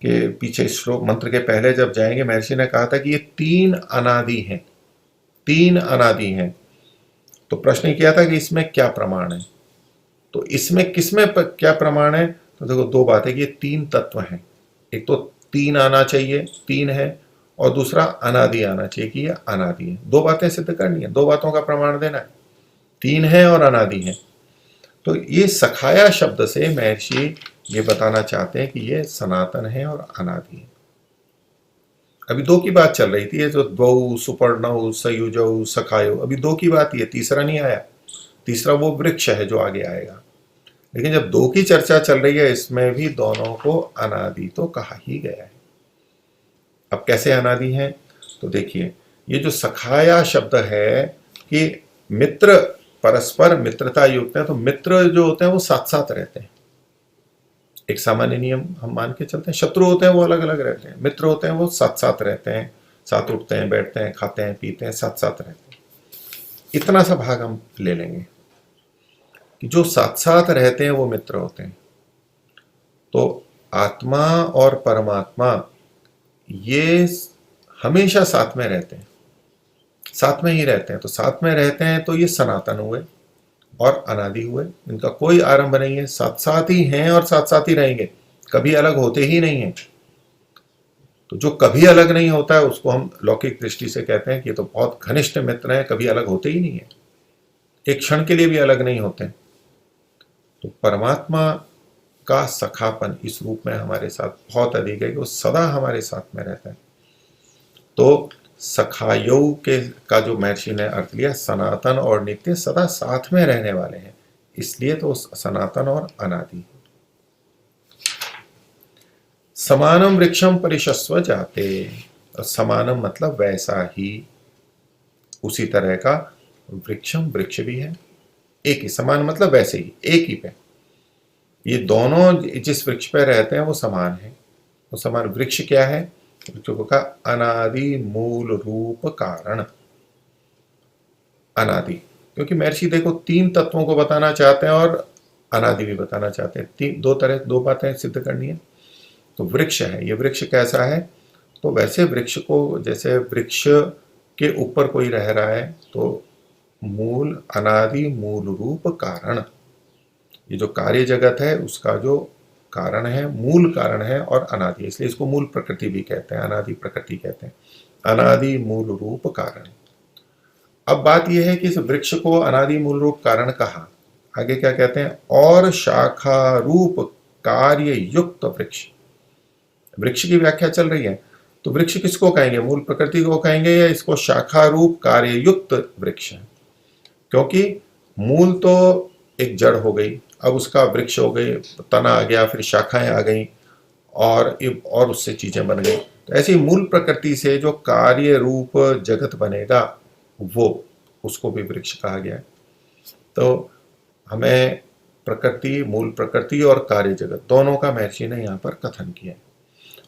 के पीछे श्लोक मंत्र के पहले जब जाएंगे, महर्षि ने कहा था कि ये तीन अनादि हैं, तीन अनादि हैं। तो प्रश्न किया था कि इसमें क्या प्रमाण है? तो इसमें किसमें क्या प्रमाण है? तो देखो, दो बातें कि ये तीन तत्व हैं। एक तो तीन आना चाहिए, तीन है, और दूसरा अनादि आना चाहिए कि ये अनादि है। दो बातें सिद्ध करनी है, दो बातों का प्रमाण देना है, तीन है और अनादि है। तो ये सखाया शब्द से महर्षि ये बताना चाहते हैं कि ये सनातन है और अनादि है। अभी दो की बात चल रही थी, ये जो द्वौ सुपर्णौ सयुजौ सखायो, अभी दो की बात, ये तीसरा नहीं आया। तीसरा वो वृक्ष है जो आगे आएगा। लेकिन जब दो की चर्चा चल रही है, इसमें भी दोनों को अनादि तो कहा ही गया है। अब कैसे अनादि है? तो देखिए, ये जो सखाया शब्द है कि मित्र परस्पर मित्रता युक्त है। तो मित्र जो होते हैं वो साथ साथ रहते हैं। एक सामान्य नियम हम मान के चलते हैं, शत्रु होते हैं वो अलग अलग रहते हैं, मित्र होते हैं वो साथ साथ रहते हैं, साथ उठते हैं, बैठते हैं, खाते हैं, पीते हैं, साथ साथ रहते हैं। इतना सा भाग हम ले लेंगे कि जो साथ साथ रहते हैं वो मित्र होते हैं। तो आत्मा और परमात्मा ये हमेशा साथ में रहते हैं, साथ में ही रहते हैं। तो साथ में रहते हैं तो ये सनातन हुए और अनादि हुए, इनका कोई आरंभ नहीं है, साथ साथ ही हैं और साथ साथ ही रहेंगे, कभी अलग होते ही नहीं है। तो जो कभी अलग नहीं होता है उसको हम लौकिक दृष्टि से कहते हैं कि ये तो बहुत घनिष्ठ मित्र हैं, कभी अलग होते ही नहीं है, एक क्षण के लिए भी अलग नहीं होते। तो परमात्मा का सखापन इस रूप में हमारे साथ बहुत अधिक है कि वो सदा हमारे साथ में रहता है। तो सखायो के का जो महर्षि ने अर्थ लिया, सनातन और नित्य, सदा साथ में रहने वाले हैं, इसलिए तो सनातन और अनादि। समानम वृक्षम परिशस्व जाते, समानम मतलब वैसा ही, उसी तरह का, वृक्षम वृक्ष भी है, एक ही, समान मतलब वैसे ही, एक ही पे, ये दोनों जिस वृक्ष पे रहते हैं वो समान है। वो समान वृक्ष क्या है? वृक्षों का अनादि मूल रूप कारण, अनादि, क्योंकि महर्षि देखो तीन तत्वों को बताना चाहते हैं और अनादि भी बताना चाहते हैं। दो बातें सिद्ध करनी है। तो वृक्ष है, ये वृक्ष कैसा है? तो वैसे वृक्ष को, जैसे वृक्ष के ऊपर कोई रह रहा है तो मूल, अनादि मूल रूप कारण, ये जो कार्य जगत है उसका जो कारण है, मूल कारण है और अनादि, इसलिए इसको मूल प्रकृति भी कहते हैं, अनादि प्रकृति कहते हैं, अनादि मूल रूप कारण। अब बात यह है कि इस वृक्ष को अनादि मूल रूप कारण कहा, आगे क्या कहते हैं? और शाखा रूप कार्य युक्त वृक्ष, वृक्ष की व्याख्या चल रही है। तो वृक्ष किसको कहेंगे? मूल प्रकृति को कहेंगे या इसको शाखा रूप कार्य युक्त वृक्ष है? क्योंकि मूल तो एक जड़ हो गई, अब उसका वृक्ष हो गई, तना आ गया, फिर शाखाएं आ गई और उससे चीजें बन गई। तो ऐसी मूल प्रकृति से जो कार्य रूप जगत बनेगा वो, उसको भी वृक्ष कहा गया है। तो हमें प्रकृति, मूल प्रकृति और कार्य जगत दोनों का महर्षि ने यहाँ पर कथन किया है।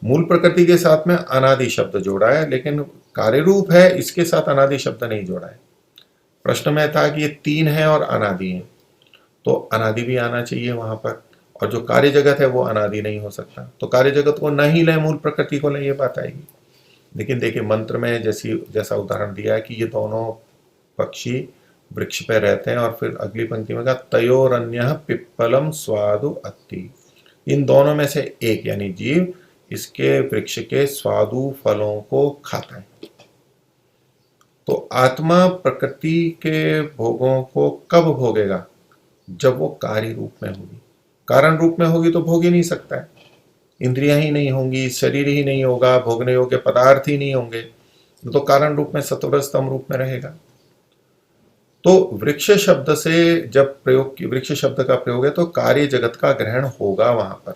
मूल प्रकृति के साथ में अनादि शब्द जोड़ा है, लेकिन कार्य रूप है इसके साथ अनादि शब्द नहीं जोड़ा है। प्रश्न में था कि ये तीन है और अनादि है, तो अनादि भी आना चाहिए वहां पर, और जो कार्य जगत है वो अनादि नहीं हो सकता। तो कार्य जगत को नहीं ले, मूल प्रकृति को ले, ये बात आएगी। लेकिन देखिए मंत्र में जैसा उदाहरण दिया है कि ये दोनों पक्षी वृक्ष पे रहते हैं, और फिर अगली पंक्ति में कहा तयोरन्यः पिप्पलम स्वादु अत्ति, इन दोनों में से एक यानी जीव इसके वृक्ष के स्वादु फलों को खाता है। तो आत्मा प्रकृति के भोगों को कब भोगेगा? जब वो कार्य रूप में होगी। कारण रूप में होगी तो भोग ही नहीं सकता है, इंद्रियां ही नहीं होंगी, शरीर ही नहीं होगा, भोगने योग्य पदार्थ ही नहीं होंगे, तो कारण रूप में सत्वर स्तंभ रूप में रहेगा। तो वृक्ष शब्द से जब प्रयोग की, वृक्ष शब्द का प्रयोग है तो कार्य जगत का ग्रहण होगा वहां पर,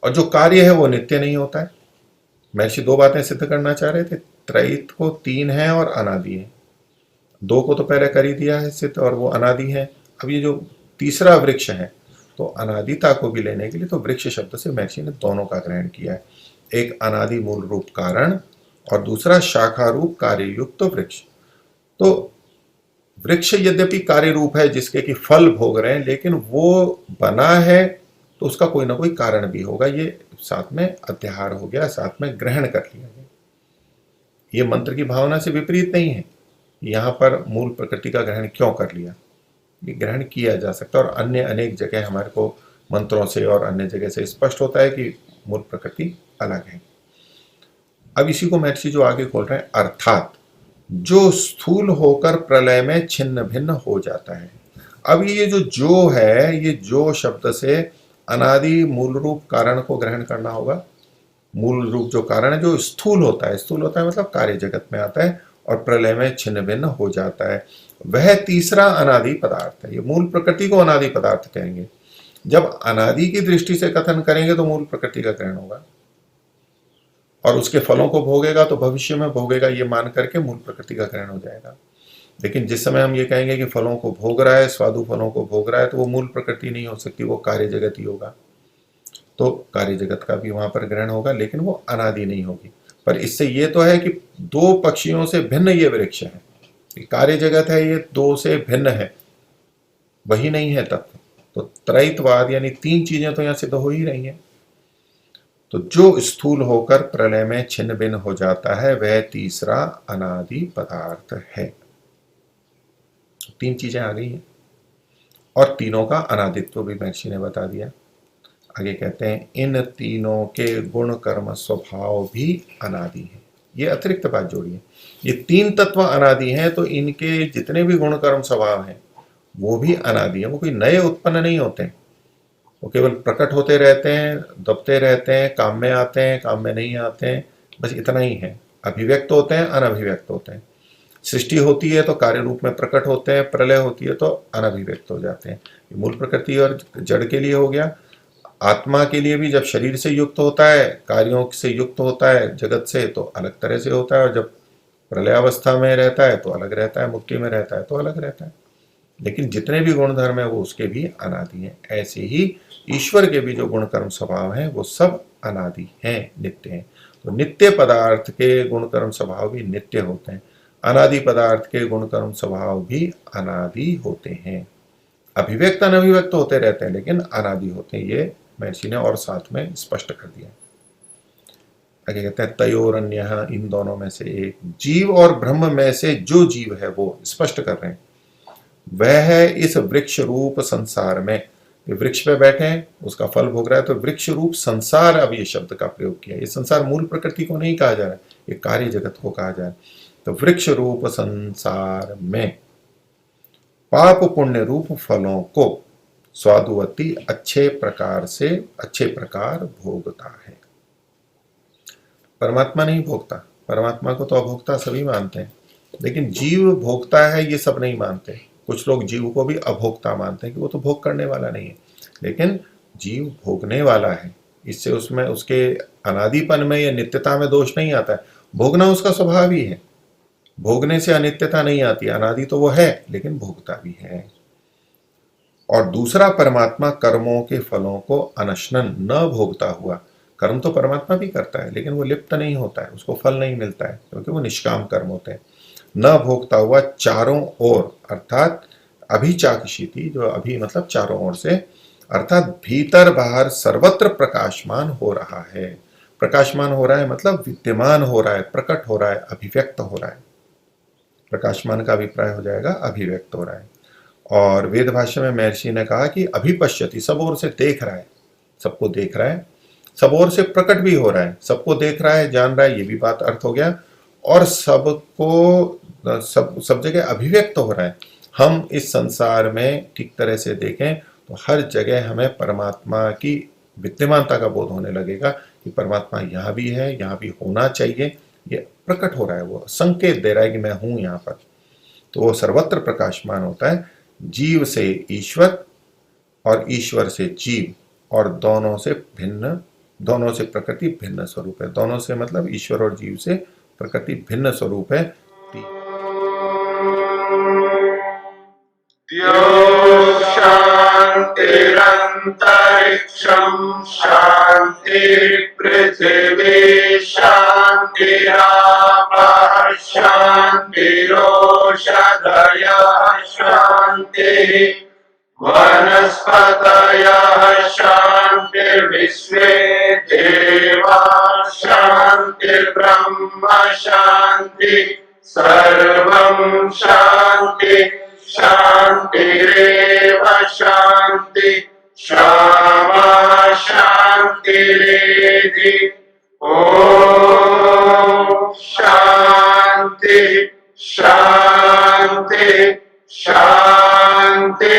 और जो कार्य है वो नित्य नहीं होता है। महर्षि दो बातें सिद्ध करना चाह रहे थे, त्रैत को तीन है और अनादि है, दो को तो पहले कर ही दिया है सिद्ध, और वो अनादि है। अब ये जो तीसरा वृक्ष है तो अनादिता को भी लेने के लिए तो वृक्ष शब्द से महर्षि ने दोनों का ग्रहण किया है, एक अनादि मूल रूप कारण और दूसरा शाखा रूप कार्य युक्त वृक्ष। तो वृक्ष यद्यपि कार्य रूप है जिसके कि फल भोग रहे हैं, लेकिन वो बना है तो उसका कोई ना कोई कारण भी होगा, ये साथ में अध्याहार हो गया, साथ में ग्रहण कर लिया गया। ये मंत्र की भावना से विपरीत नहीं है, यहाँ पर मूल प्रकृति का ग्रहण क्यों कर लिया, ये ग्रहण किया जा सकता है, और अन्य अनेक जगह हमारे को मंत्रों से और अन्य जगह से स्पष्ट होता है कि मूल प्रकृति अलग है। अब इसी को महर्षि जो आगे खोल रहे हैं, अर्थात जो स्थूल होकर प्रलय में छिन्न भिन्न हो जाता है। अब ये जो है, ये जो शब्द से अनादि मूल रूप कारण को ग्रहण करना होगा। मूल रूप जो कारण है जो स्थूल होता है, स्थूल होता है मतलब कार्य जगत में आता है और प्रलय में छिन्न भिन्न हो जाता है, वह तीसरा अनादि पदार्थ है। ये मूल प्रकृति को अनादि पदार्थ कहेंगे। जब अनादि की दृष्टि से कथन करेंगे तो मूल प्रकृति का ग्रहण होगा, और उसके फलों को भोगेगा तो भविष्य में भोगेगा, ये मान करके मूल प्रकृति का ग्रहण हो जाएगा। लेकिन जिस समय हम ये कहेंगे कि फलों को भोग रहा है, स्वादु फलों को भोग रहा है, तो वो मूल प्रकृति नहीं हो सकती, वो कार्य जगत ही होगा। तो कार्य जगत का भी वहां पर ग्रहण होगा, लेकिन वो अनादि नहीं होगी। पर इससे ये तो है कि दो पक्षियों से भिन्न ये वृक्ष है, कार्य जगत है, ये दो से भिन्न है, वही नहीं है तत्व। तो त्रैतवाद यानी तीन चीजें तो यहां सिद्ध हो ही रही हैं। तो जो स्थूल होकर प्रलय में छिन्न भिन्न हो जाता है वह तीसरा अनादि पदार्थ है। तीन चीजें आ गई हैं, और तीनों का अनादित्व भी महर्षि ने बता दिया। आगे कहते हैं इन तीनों के गुण कर्म स्वभाव भी अनादि है। ये अतिरिक्त बात जोड़ी है। ये तीन तत्व अनादि हैं, तो इनके जितने भी गुण कर्म स्वभाव हैं वो भी अनादि है। वो कोई नए उत्पन्न नहीं होते हैं, वो केवल प्रकट होते रहते हैं, दबते रहते हैं, काम में आते हैं, काम में नहीं आते हैं, बस इतना ही है। अभिव्यक्त होते हैं, अनभिव्यक्त होते हैं। सृष्टि होती है तो कार्य रूप में प्रकट होते हैं, प्रलय होती है तो अनभिव्यक्त हो जाते हैं। ये मूल प्रकृति और जड़ के लिए हो गया। आत्मा के लिए भी जब शरीर से युक्त होता है, कार्यों से युक्त होता है जगत से, तो अलग तरह से होता है, और जब प्रलय अवस्था में रहता है तो अलग रहता है, मुक्ति में रहता है तो अलग रहता है। लेकिन जितने भी गुण धर्म है वो उसके भी अनादि हैं। ऐसे ही ईश्वर के भी जो गुण कर्म स्वभाव हैं वो सब अनादि हैं, नित्य हैं। तो नित्य पदार्थ के गुण कर्म स्वभाव भी नित्य होते हैं, अनादि पदार्थ के गुण कर्म स्वभाव भी अनादि होते हैं। अभिव्यक्त अनभिव्यक्त होते रहते हैं लेकिन अनादि होते हैं। ये महर्षि ने और साथ में स्पष्ट कर दिया। आगे कहते हैं तयोरन्य, इन दोनों में से एक, जीव और ब्रह्म में से जो जीव है वो स्पष्ट कर रहे हैं, वह है इस वृक्ष रूप संसार में। वृक्ष पे बैठे हैं, उसका फल भोग रहा है, तो वृक्ष रूप संसार, अब ये शब्द का प्रयोग किया। ये संसार मूल प्रकृति को नहीं कहा जा रहा है, ये कार्य जगत को कहा जा रहा है। तो वृक्ष रूप संसार में पाप पुण्य रूप फलों को स्वादुवती अच्छे प्रकार भोगता है। परमात्मा नहीं भोगता, परमात्मा को तो अभोक्ता सभी मानते हैं, लेकिन जीव भोगता है ये सब नहीं मानते। कुछ लोग जीव को भी अभोक्ता मानते हैं कि वो तो भोग करने वाला नहीं है, लेकिन जीव भोगने वाला है। इससे उसमें उसके अनादिपन में या नित्यता में दोष नहीं आता है। भोगना उसका स्वभाव ही है, भोगने से अनित्यता नहीं आती। अनादि तो वो है लेकिन भोगता भी है। और दूसरा, परमात्मा कर्मों के फलों को अनशनन, न भोगता हुआ। कर्म तो परमात्मा भी करता है लेकिन वो लिप्त नहीं होता है, उसको फल नहीं मिलता है क्योंकि वो निष्काम कर्म होते हैं। न भोगता हुआ चारों ओर, अर्थात अभिचाक्षिति, जो अभी मतलब चारों ओर से, अर्थात भीतर बाहर सर्वत्र प्रकाशमान हो रहा है। प्रकाशमान हो रहा है मतलब विद्यमान हो रहा है, प्रकट हो रहा है, अभिव्यक्त हो रहा है। प्रकाशमान का अभिप्राय हो जाएगा अभिव्यक्त हो रहा है। और वेद भाष्य में महर्षि ने कहा कि अभिपश्यति, सब ओर से देख रहा है, सबको देख रहा है, सब ओर से प्रकट भी हो रहा है, सबको देख रहा है, जान रहा है, ये भी बात अर्थ हो गया। और सबको सब जगह अभिव्यक्त हो रहा है। हम इस संसार में ठीक तरह से देखें तो हर जगह हमें परमात्मा की विद्यमानता का बोध होने लगेगा कि परमात्मा यहाँ भी है, यहाँ भी होना चाहिए। ये प्रकट हो रहा है, वो संकेत दे रहा है कि मैं हूं यहाँ पर। तो वो सर्वत्र प्रकाशमान होता है। जीव से ईश्वर और ईश्वर से जीव, और दोनों से भिन्न, दोनों से प्रकृति भिन्न स्वरूप है। दोनों से मतलब ईश्वर और जीव से प्रकृति भिन्न स्वरूप है। शांतिरंतरिक्षं शांति पृथिवी शांतिरापः शांतिरोषधयः शांतिः वनस्पतयः शांतिर्विश्वे देवाः शांतिर्ब्रह्म शांति सर्वं शांति शांतिरेव शांति क्षमा शांतिरेधि। ओम शांति शांति शांति।